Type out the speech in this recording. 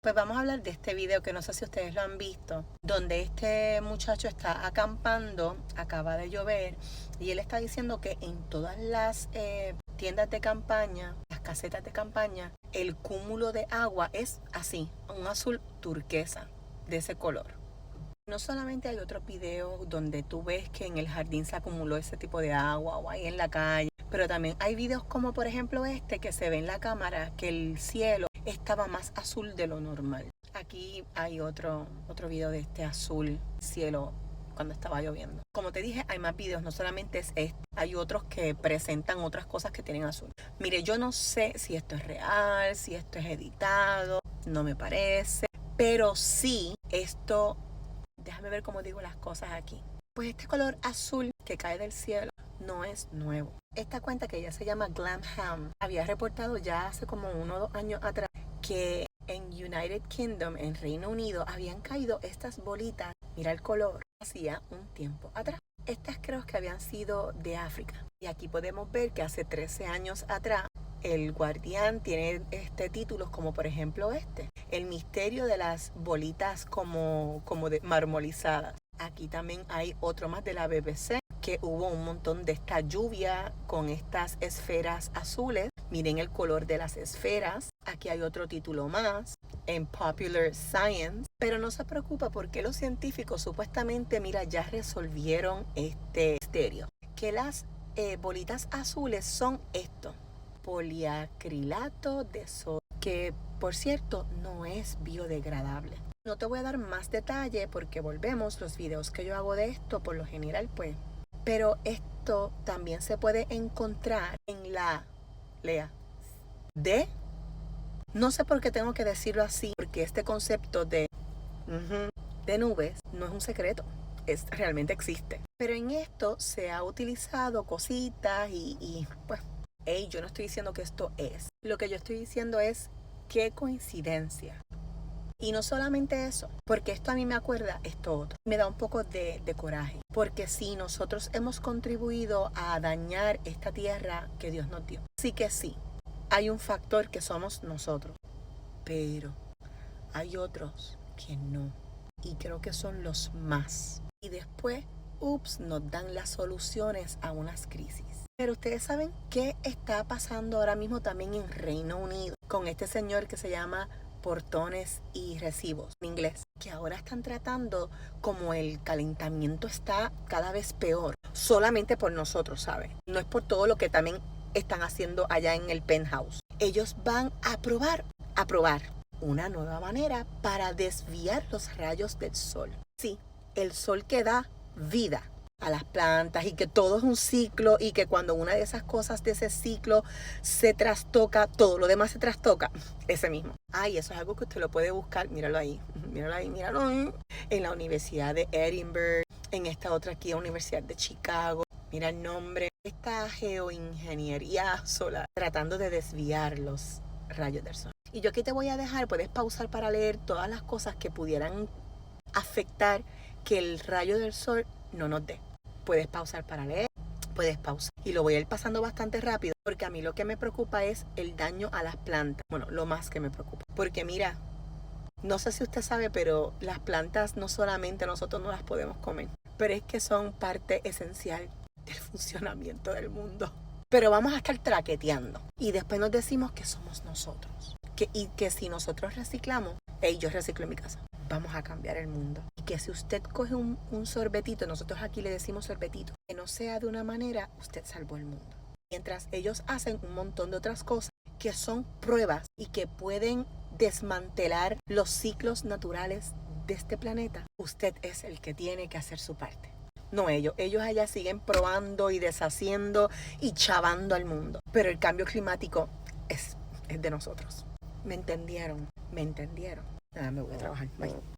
Pues vamos a hablar de este video que no sé si ustedes lo han visto, donde este muchacho está acampando, acaba de llover, y él está diciendo que en todas las tiendas de campaña, las casetas de campaña, el cúmulo de agua es así, un azul turquesa, de ese color. No solamente hay otros videos donde tú ves que en el jardín se acumuló ese tipo de agua o ahí en la calle, pero también hay videos como por ejemplo este que se ve en la cámara que el cielo estaba más azul de lo normal. Aquí hay otro video de este azul cielo cuando estaba lloviendo. Como te dije, hay más videos, no solamente es este, hay otros que presentan otras cosas que tienen azul. Mire, yo no sé si esto es real, si esto es editado, no me parece, pero sí esto, déjame ver cómo digo las cosas aquí. Pues este color azul que cae del cielo no es nuevo. Esta cuenta, que ya se llama Glamham, había reportado ya hace como 1 o 2 años atrás que en United Kingdom, en Reino Unido, habían caído estas bolitas, mira el color, hacía un tiempo atrás. Estas creo que habían sido de África. Y aquí podemos ver que hace 13 años atrás el Guardián tiene títulos como por ejemplo El misterio de las bolitas como de marmolizadas. Aquí también hay otro más de la BBC, que hubo un montón de esta lluvia con estas esferas azules. Miren el color de las esferas. Aquí hay otro título más en Popular Science. Pero no se preocupa porque los científicos supuestamente, mira, ya resolvieron este misterio. Que las bolitas azules son esto: poliacrilato de sodio, que por cierto no es biodegradable. No te voy a dar más detalle porque volvemos, los videos que yo hago de esto por lo general pues, pero esto también se puede encontrar en la, lea, no sé por qué tengo que decirlo así, porque este concepto de nubes no es un secreto, realmente existe. Pero en esto se ha utilizado cositas y pues, hey, yo no estoy diciendo que esto es. Lo que yo estoy diciendo es qué coincidencia. Y no solamente eso, porque esto a mí me acuerda esto otro. Me da un poco de coraje, porque si nosotros hemos contribuido a dañar esta tierra que Dios nos dio. Sí que sí, hay un factor que somos nosotros, pero hay otros que no. Y creo que son los más. Y después, nos dan las soluciones a unas crisis. Pero ustedes saben qué está pasando ahora mismo también en Reino Unido con este señor que se llama portones y recibos en inglés, que ahora están tratando, como el calentamiento está cada vez peor, solamente por nosotros, ¿saben? No es por todo lo que también están haciendo allá en el penthouse. Ellos van a probar una nueva manera para desviar los rayos del sol. Sí, el sol que da vida a las plantas y que todo es un ciclo y que cuando una de esas cosas de ese ciclo se trastoca, todo lo demás se trastoca. Ese mismo. Ay, eso es algo que usted lo puede buscar. Míralo ahí, míralo ahí. En la Universidad de Edinburgh, en esta otra aquí, la Universidad de Chicago. Mira el nombre. Esta geoingeniería solar tratando de desviar los rayos del sol. Y yo aquí te voy a dejar, puedes pausar para leer todas las cosas que pudieran afectar que el rayo del sol no nos dé. Puedes pausar para leer, puedes pausar. Y lo voy a ir pasando bastante rápido porque a mí lo que me preocupa es el daño a las plantas. Bueno, lo más que me preocupa. Porque mira, no sé si usted sabe, pero las plantas no solamente nosotros no las podemos comer, pero es que son parte esencial del funcionamiento del mundo. Pero vamos a estar traqueteando y después nos decimos que somos nosotros. Y que si nosotros reciclamos, yo reciclo en mi casa, vamos a cambiar el mundo. Y que si usted coge un sorbetito, nosotros aquí le decimos sorbetito, que no sea de una manera, usted salvó el mundo. Mientras ellos hacen un montón de otras cosas que son pruebas y que pueden desmantelar los ciclos naturales de este planeta, usted es el que tiene que hacer su parte. No ellos allá siguen probando y deshaciendo y chavando al mundo. Pero el cambio climático es de nosotros. ¿Me entendieron? Nada, me voy a trabajar. Bye.